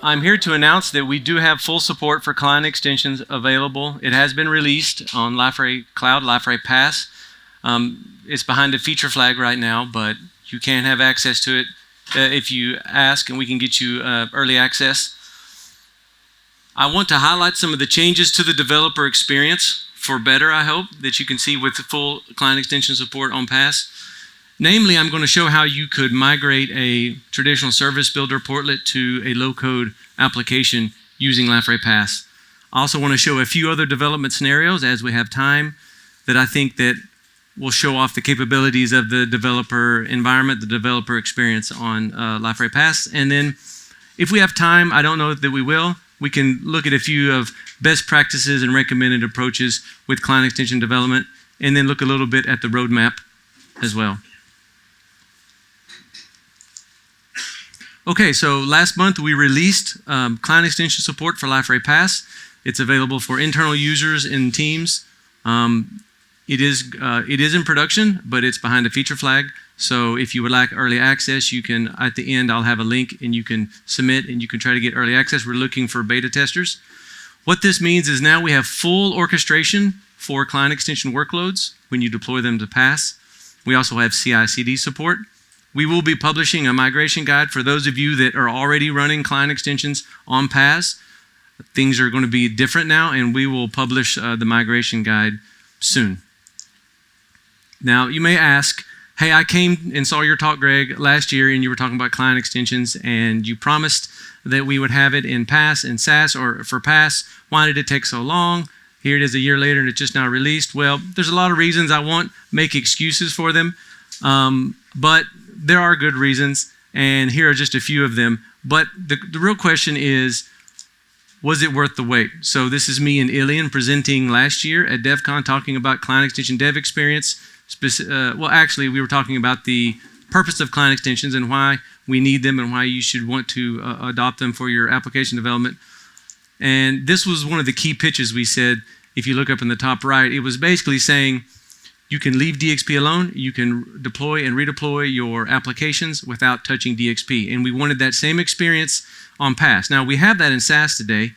I'm here to announce that we do have full support for client extensions available. It has been released on Liferay Cloud, Liferay Pass. It's behind a feature flag right now, but you can have access to it if you ask, and we can get you early access. I want to highlight some of the changes to the developer experience for better, I hope, that you can see with the full client extension support on Pass. Namely, I'm going to show how you could migrate a traditional service builder portlet to a low-code application using Liferay Pass. I also want to show a few other development scenarios as we have time that I think that will show off the capabilities of the developer environment, the developer experience on Liferay Pass. And then if we have time, I don't know that we will, we can look at a few of best practices and recommended approaches with client extension development, and then look a little bit at the roadmap as well. Okay, so last month we released client extension support for Liferay Pass. It's available for internal users in Teams. It is in production, but it's behind a feature flag. So if you would like early access, you can, at the end, I'll have a link and you can submit and you can try to get early access. We're looking for beta testers. What this means is now we have full orchestration for client extension workloads when you deploy them to Pass. We also have CI/CD support. We will be publishing a migration guide for those of you that are already running client extensions on Pass. Things are going to be different now, and we will publish the migration guide soon. Now, you may ask, hey, I came and saw your talk, Greg, last year, and you were talking about client extensions, and you promised that we would have it in Pass and SAS, or for Pass. Why did it take so long? Here it is a year later, and it's just now released. Well, there's a lot of reasons. I won't make excuses for them, but there are good reasons, and here are just a few of them. But the real question is, was it worth the wait? So this is me and Ilian presenting last year at Devcon, talking about client extension dev experience. Well, actually, we were talking about the purpose of client extensions and why we need them and why you should want to adopt them for your application development. And this was one of the key pitches we said. If you look up in the top right, it was basically saying, you can leave DXP alone, you can deploy and redeploy your applications without touching DXP. And we wanted that same experience on Pass. Now, we have that in SAS today,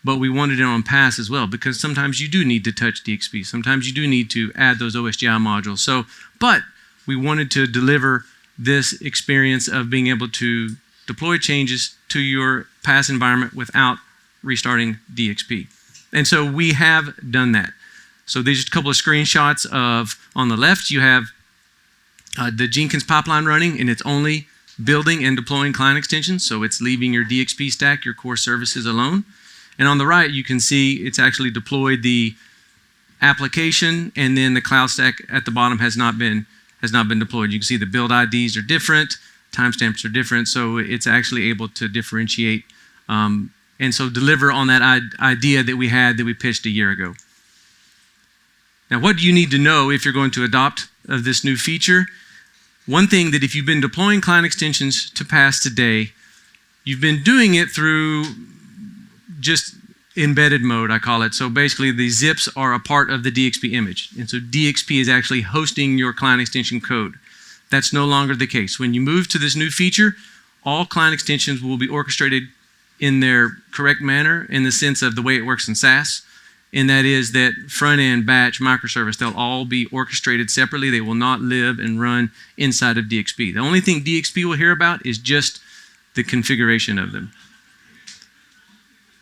but we wanted it on Pass as well, because sometimes you do need to touch DXP. Sometimes you do need to add those OSGI modules. But we wanted to deliver this experience of being able to deploy changes to your Pass environment without restarting DXP. And so we have done that. So these are a couple of screenshots of, on the left, you have the Jenkins pipeline running, and it's only building and deploying client extensions. So it's leaving your DXP stack, your core services alone. And on the right, you can see it's actually deployed the application, and then the cloud stack at the bottom has not been deployed. You can see the build IDs are different, timestamps are different, so it's actually able to differentiate and so deliver on that idea that we had that we pitched a year ago. Now, what do you need to know if you're going to adopt this new feature? One thing that if you've been deploying client extensions to Pass today, you've been doing it through just embedded mode, I call it. So basically, the zips are a part of the DXP image. And so DXP is actually hosting your client extension code. That's no longer the case. When you move to this new feature, all client extensions will be orchestrated in their correct manner in the sense of the way it works in SAS. And that is that front-end, batch, microservice, they'll all be orchestrated separately. They will not live and run inside of DXP. The only thing DXP will hear about is just the configuration of them.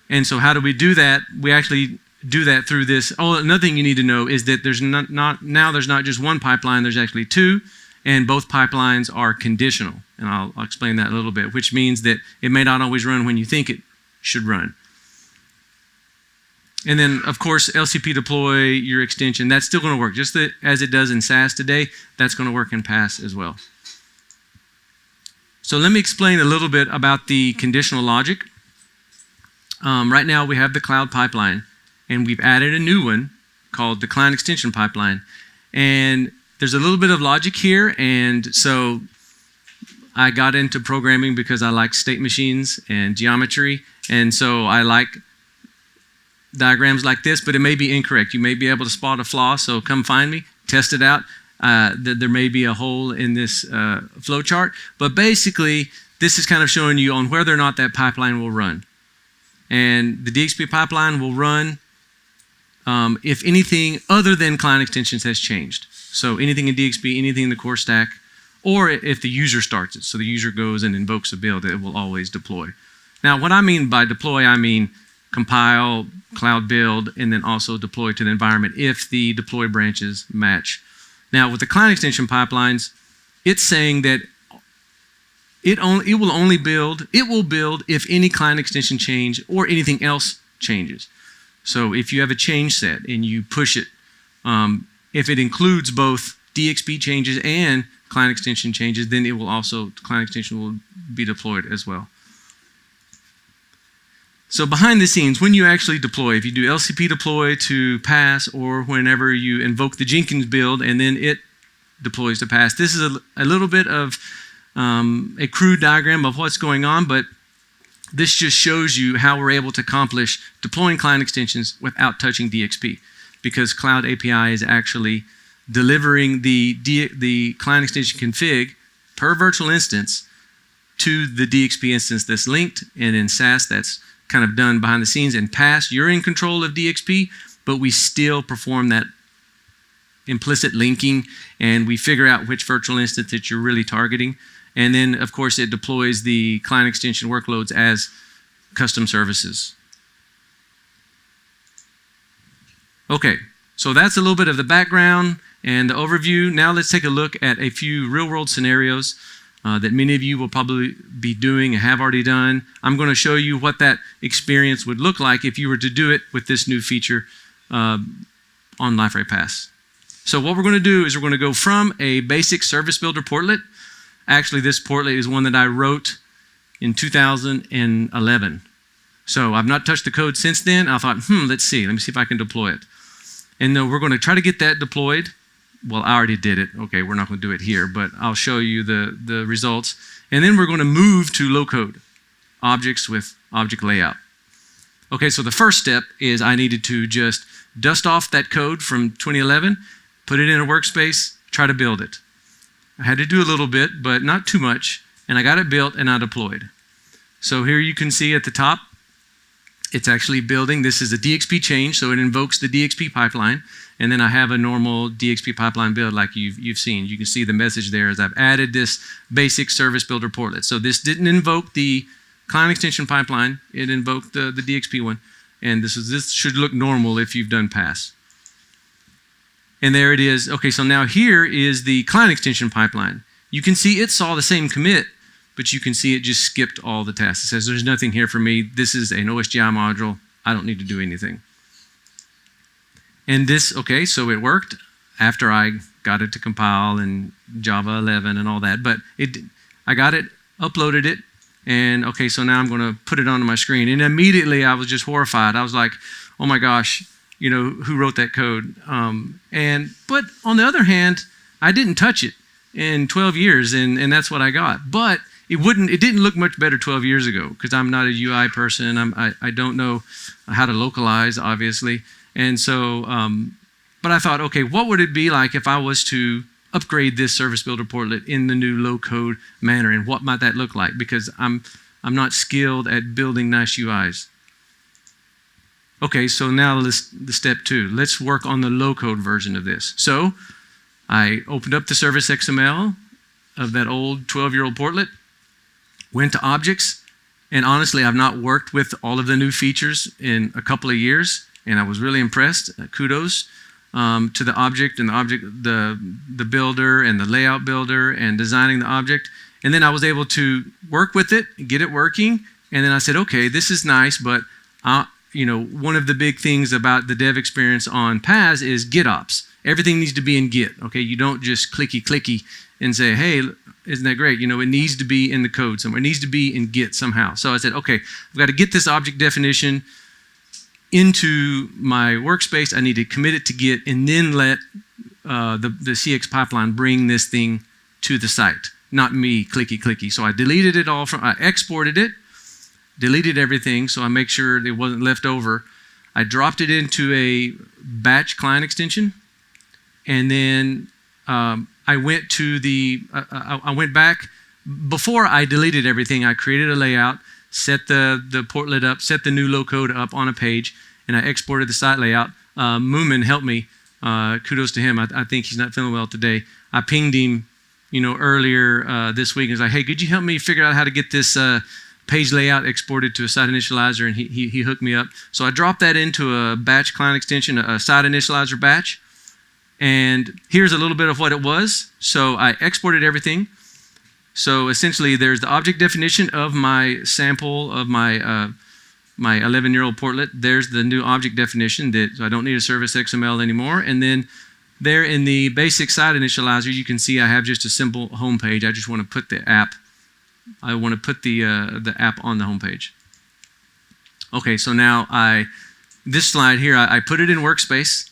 And so how do we do that? We actually do that through this. Oh, another thing you need to know is that there's not just one pipeline, there's actually two, and both pipelines are conditional. And I'll explain that a little bit, which means that it may not always run when you think it should run. And then, of course, LCP deploy your extension. That's still going to work. Just as it does in SAS today, that's going to work in Pass as well. So let me explain a little bit about the conditional logic. Right now, we have the cloud pipeline, and we've added a new one called the client extension pipeline. And there's a little bit of logic here, and so I got into programming because I like state machines and geometry, and so I like diagrams like this, but it may be incorrect. You may be able to spot a flaw, so come find me, test it out. There may be a hole in this flow chart, but basically, this is kind of showing you on whether or not that pipeline will run. and the DXP pipeline will run if anything other than client extensions has changed. So anything in DXP, anything in the core stack, or if the user starts it. So the user goes and invokes a build, it will always deploy. Now, what I mean by deploy, I mean compile, cloud build, and then also deploy to the environment if the deploy branches match. Now, with the client extension pipelines, it's saying that it will build if any client extension change or anything else changes. So if you have a change set and you push it, if it includes both DXP changes and client extension changes, then client extension will be deployed as well. So behind the scenes, when you actually deploy, if you do LCP deploy to pass, or whenever you invoke the Jenkins build and then it deploys to pass, this is a little bit of a crude diagram of what's going on, but this just shows you how we're able to accomplish deploying client extensions without touching DXP, because Cloud API is actually delivering the client extension config per virtual instance to the DXP instance that's linked, and in SaaS that's kind of done behind the scenes. And pass, you're in control of DXP, but we still perform that implicit linking, and we figure out which virtual instance that you're really targeting. And then, of course, it deploys the client extension workloads as custom services. Okay, so that's a little bit of the background and the overview. Now let's take a look at a few real-world scenarios that many of you will probably be doing and have already done. I'm going to show you what that experience would look like if you were to do it with this new feature on Liferay Pass. So what we're going to do is we're going to go from a basic service builder portlet. Actually, this portlet is one that I wrote in 2011. So I've not touched the code since then. I thought, let me see if I can deploy it. And we're going to try to get that deployed. Well, I already did it. Okay, we're not going to do it here, but I'll show you the results. And then we're going to move to low code, objects with object layout. Okay, so the first step is I needed to just dust off that code from 2011, put it in a workspace, try to build it. I had to do a little bit, but not too much, and I got it built and I deployed. So here you can see at the top, it's actually building. This is a DXP change, so it invokes the DXP pipeline, and then I have a normal DXP pipeline build like you've seen. You can see the message there as I've added this basic service builder portlet. So this didn't invoke the client extension pipeline, it invoked the DXP one, and this should look normal if you've done pass. And there it is. Okay, so now here is the client extension pipeline. You can see it saw the same commit, but you can see it just skipped all the tasks. It says there's nothing here for me. This is an OSGI module. I don't need to do anything. And this, okay, so it worked after I got it to compile in Java 11 and all that. But I got it, uploaded it, and okay, so now I'm going to put it onto my screen. And immediately I was just horrified. I was like, oh my gosh, who wrote that code? But on the other hand, I didn't touch it in 12 years, and that's what I got. But it didn't look much better 12 years ago because I'm not a UI person. I don't know how to localize, obviously. And so, but I thought, okay, what would it be like if I was to upgrade this service builder portlet in the new low code manner, and what might that look like? Because I'm not skilled at building nice UIs. Okay, so now the step 2. Let's work on the low code version of this. So I opened up the service XML of that old 12-year-old portlet, went to objects, and honestly, I've not worked with all of the new features in a couple of years, and I was really impressed. Kudos to the object and the builder and the layout builder and designing the object. And then I was able to work with it, get it working, and then I said, okay, this is nice, but one of the big things about the dev experience on PaaS is GitOps. Everything needs to be in Git. Okay, you don't just clicky and say, hey, isn't that great? It needs to be in the code somewhere. It needs to be in Git somehow. So I said, okay, I've got to get this object definition into my workspace. I need to commit it to Git and then let the CX pipeline bring this thing to the site, not me clicky. So I deleted it all I exported it, deleted everything, so I make sure it wasn't left over. I dropped it into a batch client extension, and then I went to I went back. Before I deleted everything, I created a layout, set the portlet up, set the new low code up on a page, and I exported the site layout. Moomin helped me. Kudos to him. I think he's not feeling well today. I pinged him, earlier this week. I was like, hey, could you help me figure out how to get this page layout exported to a site initializer? And he hooked me up. So I dropped that into a batch client extension, a site initializer batch. And here's a little bit of what it was. So I exported everything. So essentially, there's the object definition of my sample of my 11-year-old portlet. There's the new object definition so I don't need a service XML anymore. And then there in the basic site initializer, you can see I have just a simple home page. I just want to put the app. I want to put the app on the home page. Okay, so now this slide here, I put it in Workspace,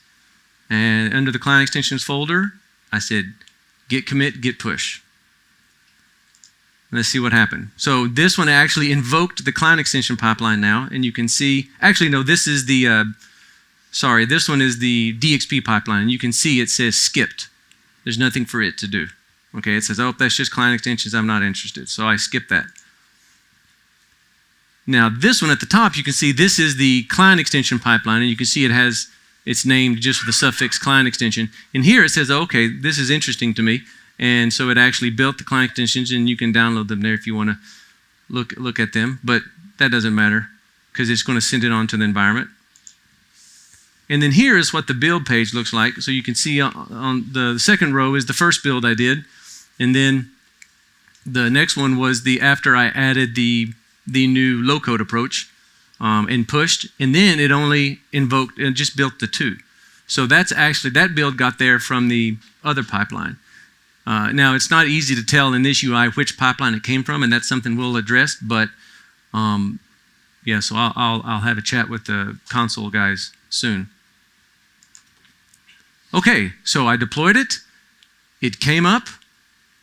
and under the client extensions folder, I said git commit, git push. Let's see what happened. So this one actually invoked the client extension pipeline now, and you can see, actually no, this is this one is the DXP pipeline. You can see it says skipped. There's nothing for it to do. Okay, it says, oh, that's just client extensions, I'm not interested. So I skip that. Now this one at the top, you can see this is the client extension pipeline, and you can see it's named just with the suffix client extension. And here it says, oh, okay, this is interesting to me. And so it actually built the client extensions, and you can download them there if you want to look at them. But that doesn't matter because it's going to send it on to the environment. And then here is what the build page looks like. So you can see on the second row is the first build I did. And then the next one was after I added the new low-code approach and pushed. And then it only invoked and just built the two. So that's actually, that build got there from the other pipeline. Now, it's not easy to tell in this UI which pipeline it came from, and that's something we'll address. But yeah, so I'll have a chat with the console guys soon. Okay, so I deployed it. It came up,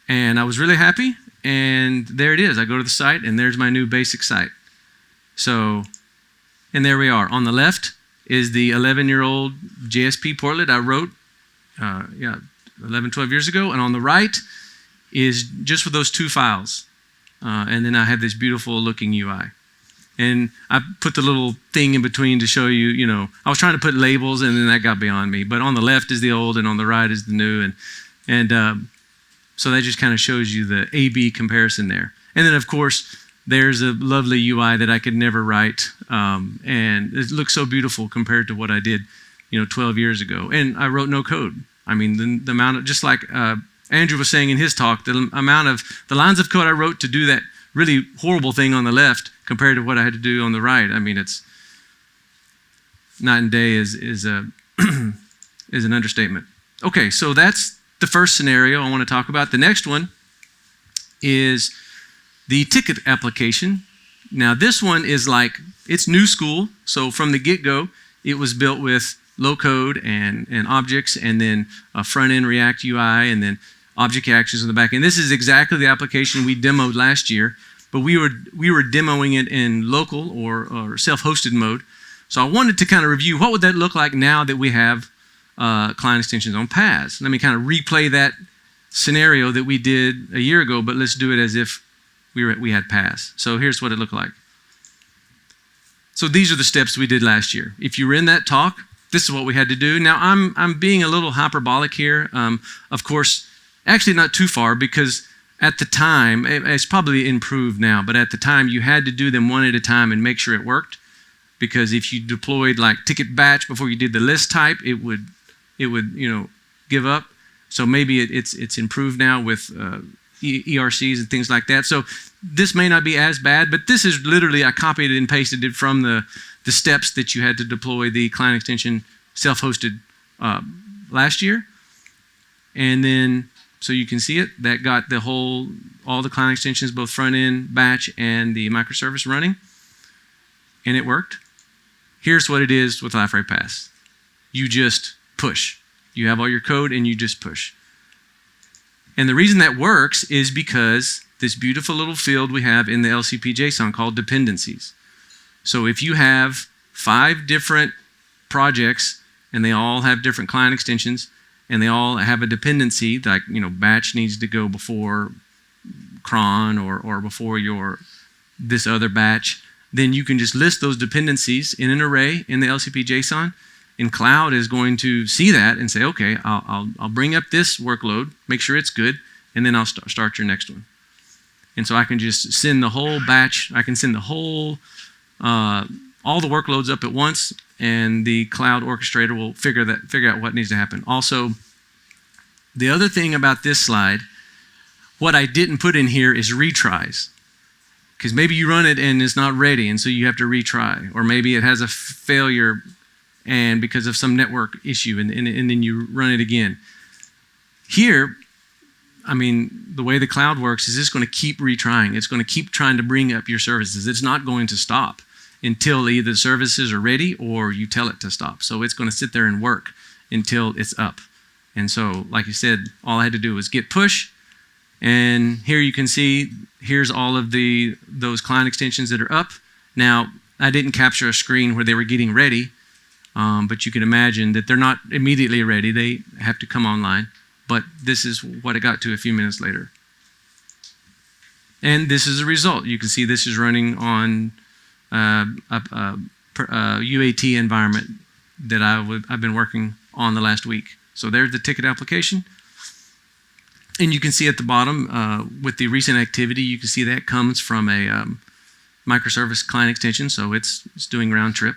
and I was really happy. And there it is. I go to the site, and there's my new basic site. So, and there we are. On the left is the 11-year-old JSP portlet I wrote. 11, 12 years ago, and on the right is just for those two files. And then I have this beautiful looking UI. And I put the little thing in between to show you, I was trying to put labels, and then that got beyond me. But on the left is the old, and on the right is the new. And so that just kind of shows you the A-B comparison there. And then, of course, there's a lovely UI that I could never write. And it looks so beautiful compared to what I did, 12 years ago. And I wrote no code. I mean, the amount of, just like Andrew was saying in his talk, the amount of, the lines of code I wrote to do that really horrible thing on the left compared to what I had to do on the right. I mean, it's night and day is an understatement. Okay, so that's the first scenario I want to talk about. The next one is the ticket application. Now, this one is like, it's new school. So from the get-go, it was built with low code and objects, and then a front-end React UI, and then object actions on the back end. This is exactly the application we demoed last year, but we were demoing it in local or self-hosted mode. So I wanted to kind of review what would that look like now that we have client extensions on PaaS. Let me kind of replay that scenario that we did a year ago, but let's do it as if we had PaaS. So here's what it looked like. So these are the steps we did last year. If you were in that talk, this is what we had to do. Now, I'm being a little hyperbolic here. Of course, actually not too far, because at the time, it's probably improved now, but at the time you had to do them one at a time and make sure it worked. Because if you deployed like ticket batch before you did the list type, it would give up. So maybe it's improved now with ERCs and things like that. So this may not be as bad, but this is literally, I copied it and pasted it from the steps that you had to deploy the client extension self-hosted last year. And then, so you can see it, that got all the client extensions, both front-end, batch, and the microservice running. And it worked. Here's what it is with Liferay PaaS. You just push. You have all your code and you just push. And the reason that works is because this beautiful little field we have in the LCP JSON called dependencies. So if you have 5 different projects and they all have different client extensions and they all have a dependency, like batch needs to go before cron or before your this other batch, then you can just list those dependencies in an array in the LCP JSON, and Cloud is going to see that and say, okay, I'll bring up this workload, make sure it's good, and then I'll start your next one. And so I can just send the whole batch, I can send the whole, all the workloads up at once, and the Cloud orchestrator will figure out what needs to happen. Also, the other thing about this slide, what I didn't put in here is retries. Because maybe you run it and it's not ready, and so you have to retry. Or maybe it has a failure and because of some network issue, and then you run it again. Here, I mean, the way the Cloud works is it's going to keep retrying. It's going to keep trying to bring up your services. It's not going to stop until either the services are ready or you tell it to stop. So it's going to sit there and work until it's up. And so, like you said, all I had to do was git push. And here you can see, here's all of those client extensions that are up. Now, I didn't capture a screen where they were getting ready, but you can imagine that they're not immediately ready. They have to come online. But this is what it got to a few minutes later. And this is the result. You can see this is running on a UAT environment that I've been working on the last week. So there's the ticket application. And you can see at the bottom, with the recent activity, you can see that comes from a microservice client extension, so it's doing round trip.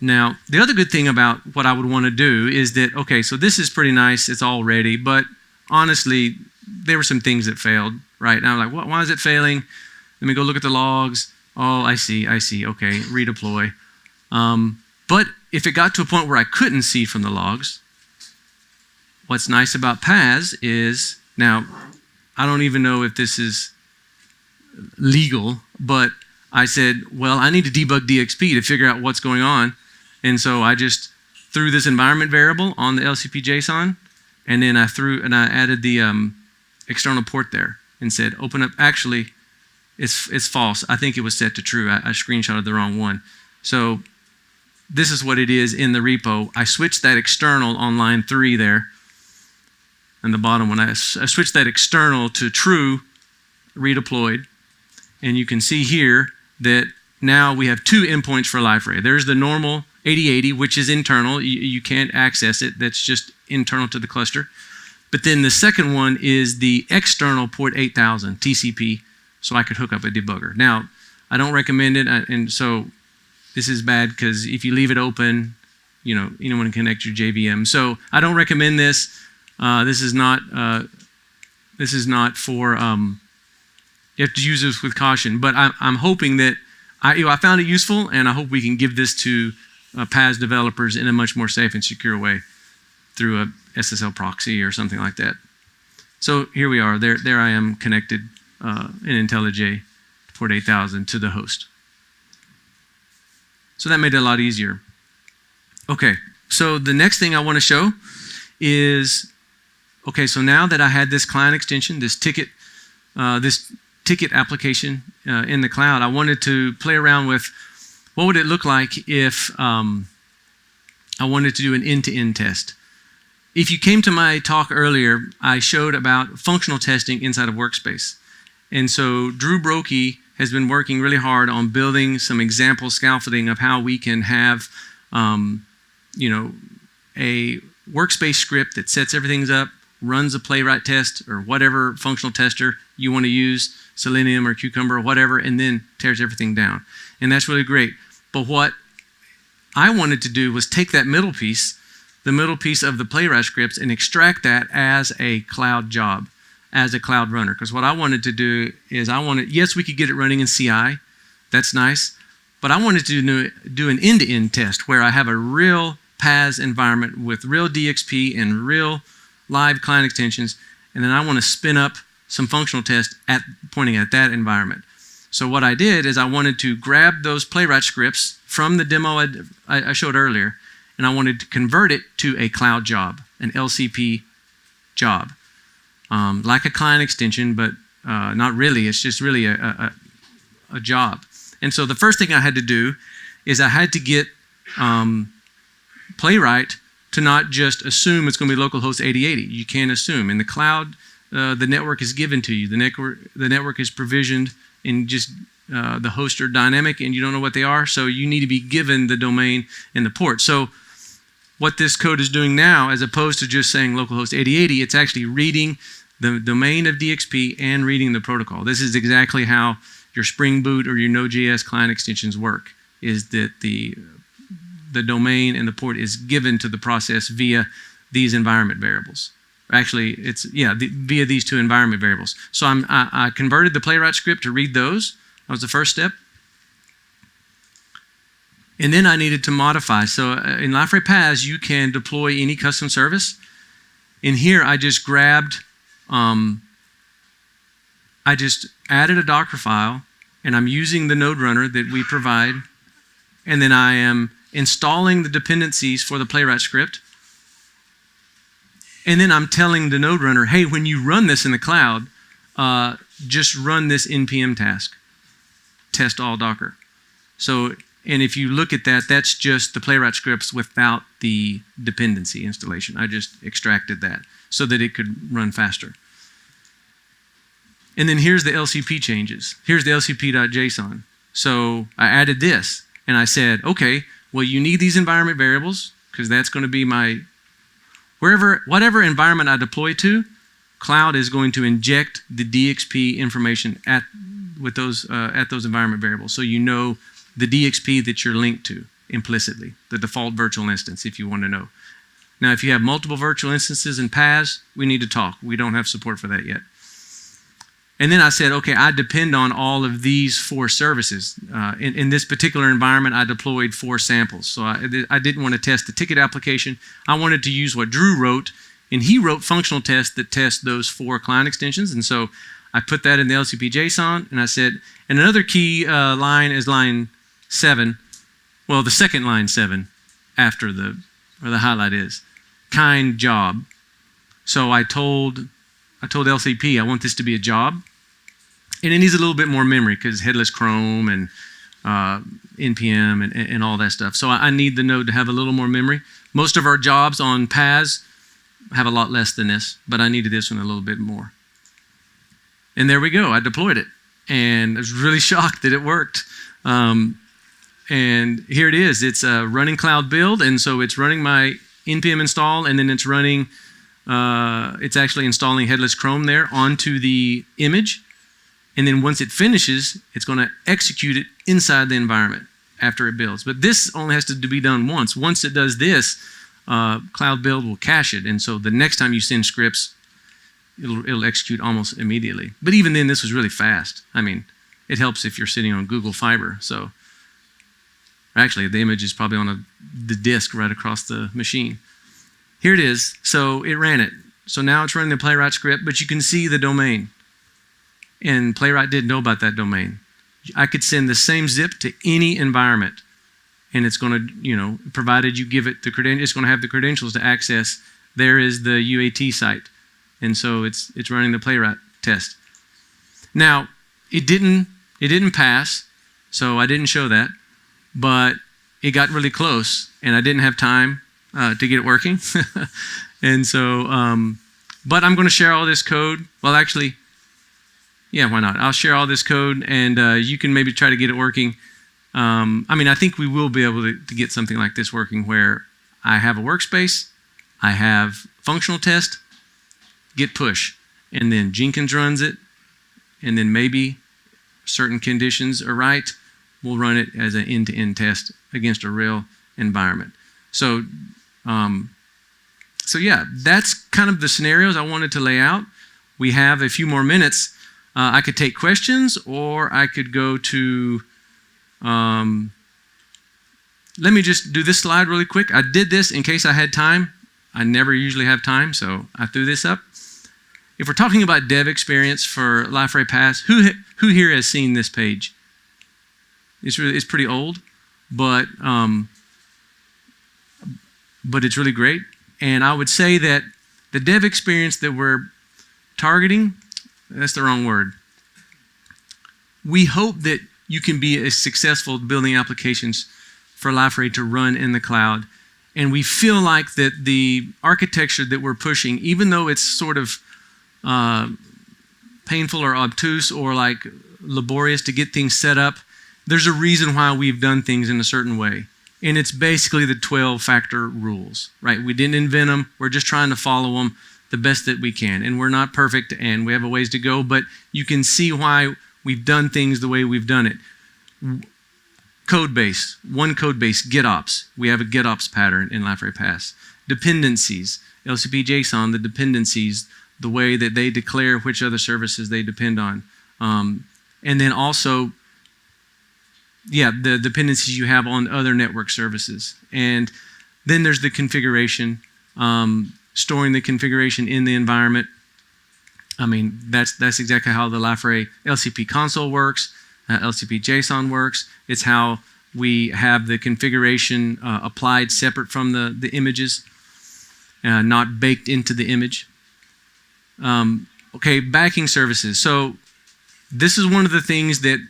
Now, the other good thing about what I would want to do is that, okay, so this is pretty nice, it's all ready, but honestly, there were some things that failed, right? And I'm like, why is it failing? Let me go look at the logs. Oh, I see, okay, redeploy. But if it got to a point where I couldn't see from the logs, what's nice about PaaS is, now, I don't even know if this is legal, but I said, well, I need to debug DXP to figure out what's going on. And so I just threw this environment variable on the LCP JSON, and then I added the external port there and said, open up, actually, it's false. I think it was set to true. I screenshotted the wrong one. So this is what it is in the repo. I switched that external on line 3 there. And the bottom one, I switched that external to true, redeployed. And you can see here that now we have 2 endpoints for Liferay. There's the normal 8080, which is internal. You can't access it. That's just internal to the cluster. But then the second one is the external port 8000, TCP, so I could hook up a debugger. Now, I don't recommend it, and so this is bad because if you leave it open, you know, anyone can connect your JVM. So I don't recommend this. This is not for, you have to use this with caution, but I'm hoping that, I found it useful, and I hope we can give this to PaaS developers in a much more safe and secure way through a SSL proxy or something like that. So here we are, there I am connected in IntelliJ port 8000 to the host. So that made it a lot easier. Okay, so the next thing I want to show is, okay, so now that I had this client extension, this ticket application in the cloud, I wanted to play around with what would it look like if I wanted to do an end-to-end test. If you came to my talk earlier, I showed about functional testing inside of Workspace. And so Drew Brokey has been working really hard on building some example scaffolding of how we can have you know, a Workspace script that sets everything up, runs a playwright test or whatever functional tester you want to use, Selenium or Cucumber or whatever, and then tears everything down. And that's really great. But what I wanted to do was take that middle piece, the middle piece of the playwright scripts, and extract that as a cloud job, as a cloud runner. Because what I wanted to do is yes, we could get it running in CI. That's nice. But I wanted to do an end-to-end test where I have a real PaaS environment with real DXP and real live client extensions, and then I want to spin up some functional tests pointing at that environment. So what I did is I wanted to grab those playwright scripts from the demo I showed earlier, and I wanted to convert it to a cloud job, an LCP job. Like a client extension, but not really. It's just really a job. And so the first thing I had to do is I had to get Playwright to not just assume it's going to be localhost 8080. You can't assume. In the cloud the network is given to you. The network is provisioned, and just the hosts are dynamic, and you don't know what they are. So you need to be given the domain and the port. So what this code is doing now, as opposed to just saying localhost 8080, it's actually reading the domain of DXP and reading the protocol. This is exactly how your Spring Boot or your Node.js client extensions work, is that the domain and the port is given to the process via these environment variables. Actually, it's, via these two environment variables. So I converted the Playwright script to read those. That was the first step. And then I needed to modify. So in Liferay Paths, you can deploy any custom service. In here, I just grabbed, I just added a Docker file, and I'm using the node runner that we provide, and then I am installing the dependencies for the Playwright script. And then I'm telling the node runner, hey, when you run this in the cloud, just run this npm task, test all Docker. So, and if you look at that, that's just the Playwright scripts without the dependency installation. I just extracted that so that it could run faster. And then here's the LCP changes. Here's the lcp.json. So I added this, and I said, okay, well, you need these environment variables, because that's going to be my, whatever environment I deploy to, cloud is going to inject the DXP information at those environment variables. So you know the DXP that you're linked to implicitly, the default virtual instance, if you want to know. Now, if you have multiple virtual instances in paths, we need to talk. We don't have support for that yet. And then I said, okay, I depend on all of these 4 services. In this particular environment, I deployed 4 samples. So I didn't want to test the ticket application. I wanted to use what Drew wrote, and he wrote functional tests that test those 4 client extensions. And so I put that in the LCP JSON, and I said, and another key line is line 7. Well, the second line 7 after where the highlight is, kind job. So I told LCP I want this to be a job, and it needs a little bit more memory because headless Chrome and npm and all that stuff. So I need the node to have a little more memory. Most of our jobs on paths have a lot less than this, but I needed this one a little bit more. And there we go. I deployed it, and I was really shocked that it worked. And here it is. It's a running cloud build, and so it's running my npm install, and then it's running. It's actually installing headless Chrome there onto the image. And then once it finishes, it's going to execute it inside the environment after it builds. But this only has to be done once. Once it does this, Cloud Build will cache it. And so the next time you send scripts, it'll execute almost immediately. But even then, this was really fast. I mean, it helps if you're sitting on Google Fiber. So actually, the image is probably on the disk right across the machine. Here it is. So it ran it. So now it's running the Playwright script, but you can see the domain. And Playwright didn't know about that domain. I could send the same zip to any environment, and it's going to, provided you give it the credentials, it's going to have the credentials to access. There is the UAT site, and so it's running the Playwright test. Now, it didn't pass, so I didn't show that, but it got really close, and I didn't have time to get it working. And so, but I'm going to share all this code. Well, actually, yeah, why not? I'll share all this code, and you can maybe try to get it working. I think we will be able to get something like this working where I have a workspace, I have functional test, git push, and then Jenkins runs it, and then maybe certain conditions are right, we'll run it as an end-to-end test against a real environment. So, yeah, that's kind of the scenarios I wanted to lay out. We have a few more minutes. I could take questions, or I could go to, let me just do this slide really quick. I did this in case I had time. I never usually have time, so I threw this up. If we're talking about dev experience for Liferay Paths, who here has seen this page? It's pretty old, but it's really great. And I would say that the dev experience that we're targeting, that's the wrong word. We hope that you can be as successful building applications for Liferay to run in the cloud. And we feel like that the architecture that we're pushing, even though it's sort of painful or obtuse or like laborious to get things set up. There's a reason why we've done things in a certain way. And it's basically the 12-factor rules, right? We didn't invent them. We're just trying to follow them the best that we can. And we're not perfect and we have a ways to go, but you can see why we've done things the way we've done it. Code base, one code base, GitOps. We have a GitOps pattern in Liferay Pass. Dependencies, LCP JSON, the dependencies, the way that they declare which other services they depend on. And then also, the dependencies you have on other network services. And then there's the configuration, storing the configuration in the environment. I mean, that's exactly how the Liferay LCP console works, LCP JSON works. It's how we have the configuration applied separate from the images, not baked into the image. Okay, backing services. So this is one of the things that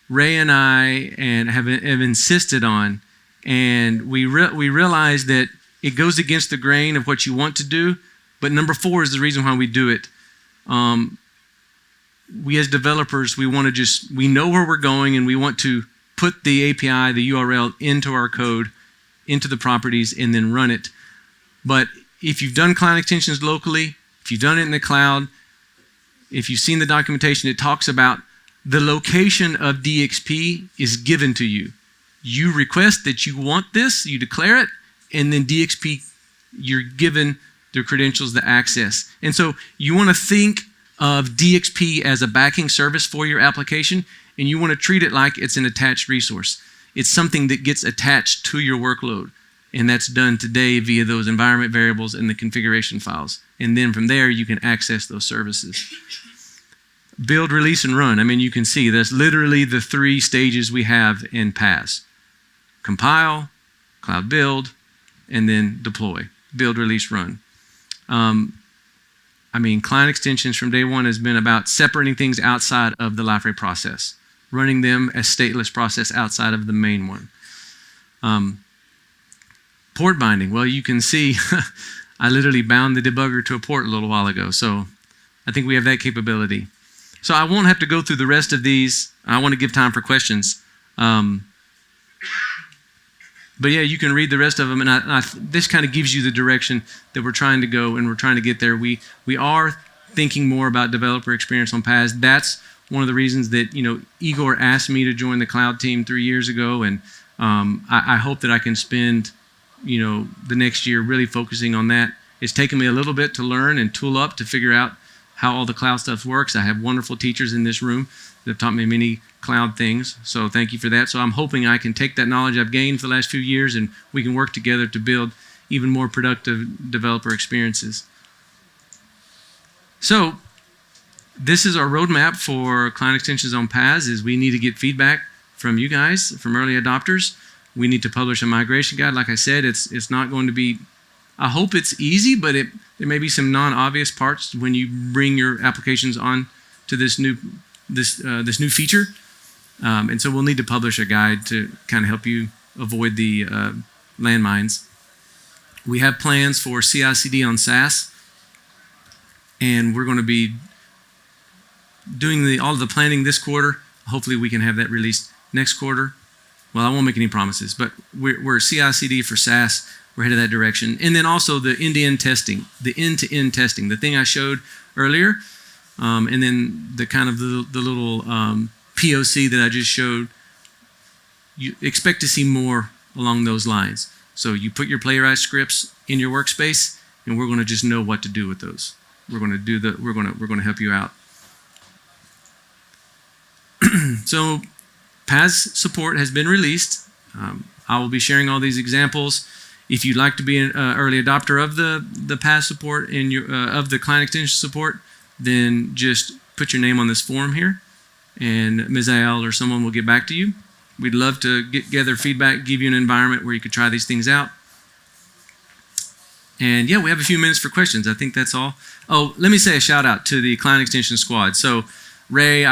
Ray and I have insisted on, and we realize that it goes against the grain of what you want to do, but number 4 is the reason why we do it. We as developers, we know where we're going, and we want to put the API, the URL into our code, into the properties, and then run it. But if you've done client extensions locally, if you've done it in the cloud, if you've seen the documentation, it talks about the location of DXP is given to you. You request that you want this, you declare it, and then DXP, you're given the credentials, the access. And so you want to think of DXP as a backing service for your application, and you want to treat it like it's an attached resource. It's something that gets attached to your workload, and that's done today via those environment variables and the configuration files. And then from there, you can access those services. Build, release, and run. I mean, you can see that's literally the 3 stages we have in PaaS. Compile, cloud build, and then deploy. Build, release, run. I mean, client extensions from day one has been about separating things outside of the Liferay process, running them as stateless process outside of the main one. Port binding. Well, you can see I literally bound the debugger to a port a little while ago, so I think we have that capability. So I won't have to go through the rest of these. I want to give time for questions. But yeah, you can read the rest of them, and this kind of gives you the direction that we're trying to go, and we're trying to get there. We are thinking more about developer experience on PaaS. That's one of the reasons that Igor asked me to join the cloud team 3 years ago, and I hope that I can spend the next year really focusing on that. It's taken me a little bit to learn and tool up to figure out how all the cloud stuff works. I have wonderful teachers in this room that have taught me many cloud things, so thank you for that. So I'm hoping I can take that knowledge I've gained for the last few years, and we can work together to build even more productive developer experiences. So this is our roadmap for client extensions on PaaS. Is we need to get feedback from you guys, from early adopters. We need to publish a migration guide. Like I said, it's not going to be, I hope it's easy, but there may be some non-obvious parts when you bring your applications on to this new feature. And so we'll need to publish a guide to kind of help you avoid the landmines. We have plans for CI/CD on SaaS, and we're going to be doing all of the planning this quarter. Hopefully we can have that released next quarter. Well, I won't make any promises, but we're CI/CD for SaaS. We're headed that direction. And then also the end-to-end testing, the thing I showed earlier, and then the kind of the little POC that I just showed. You expect to see more along those lines. So you put your Playwright scripts in your workspace, and we're going to just know what to do with those. We're going to help you out. So PaaS support has been released. I will be sharing all these examples. If you'd like to be an early adopter of the PaaS support and of the client extension support, then just put your name on this form here, and Ms. Ayal or someone will get back to you. We'd love to gather feedback, give you an environment where you could try these things out. And yeah, we have a few minutes for questions. I think that's all. Oh, let me say a shout out to the client extension squad. So Ray,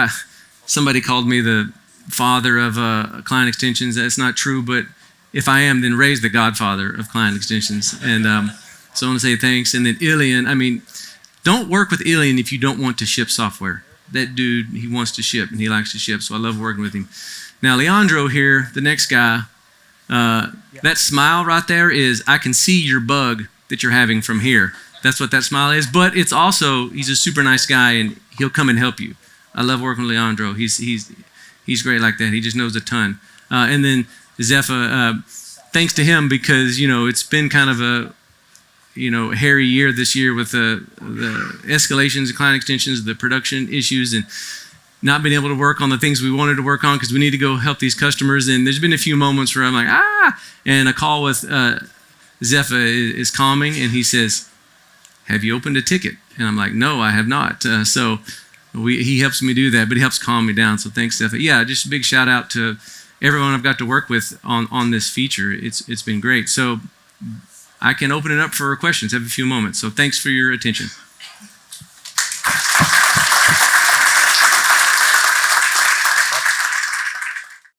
somebody called me the father of client extensions. That's not true, but if I am, then Ray's the godfather of client extensions. And so I want to say thanks. And then Ilian, I mean, Don't work with Ilian if you don't want to ship software. That dude, he wants to ship, and he likes to ship, so I love working with him. Now, Leandro here, the next guy, that smile right there is, I can see your bug that you're having from here. That's what that smile is. But it's also, he's a super nice guy, and he'll come and help you. I love working with Leandro. He's great like that. He just knows a ton. And then Zepha, thanks to him, because, it's been kind of a, hairy year this year with the escalations, the client extensions, the production issues, and not being able to work on the things we wanted to work on because we need to go help these customers. And there's been a few moments where I'm like, and a call with Zepha is calming, and he says, have you opened a ticket? And I'm like, no, I have not. So he helps me do that, but he helps calm me down. So thanks, Zepha. Yeah, just a big shout out to everyone I've got to work with on this feature. It's been great. So I can open it up for questions. Have a few moments. So thanks for your attention.